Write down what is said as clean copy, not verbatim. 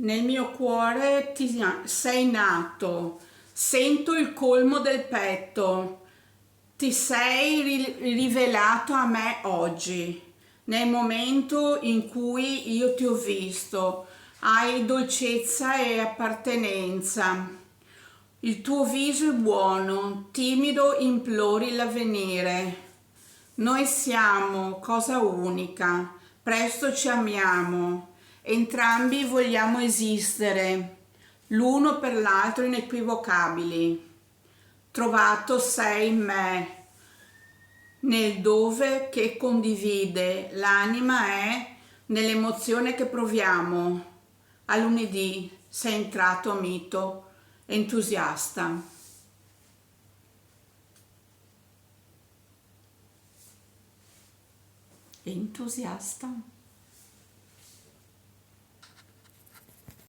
Nel mio cuore sei nato, sento il colmo del petto, ti sei rivelato a me oggi, nel momento in cui io ti ho visto, hai dolcezza e appartenenza. Il tuo viso è buono, timido implori l'avvenire. Noi siamo cosa unica, presto ci amiamo, entrambi vogliamo esistere, l'uno per l'altro inequivocabili. Trovato sei in me, nel dove che condivide, l'anima è nell'emozione che proviamo. A lunedì sei entrato mito, entusiasta. Entusiasta.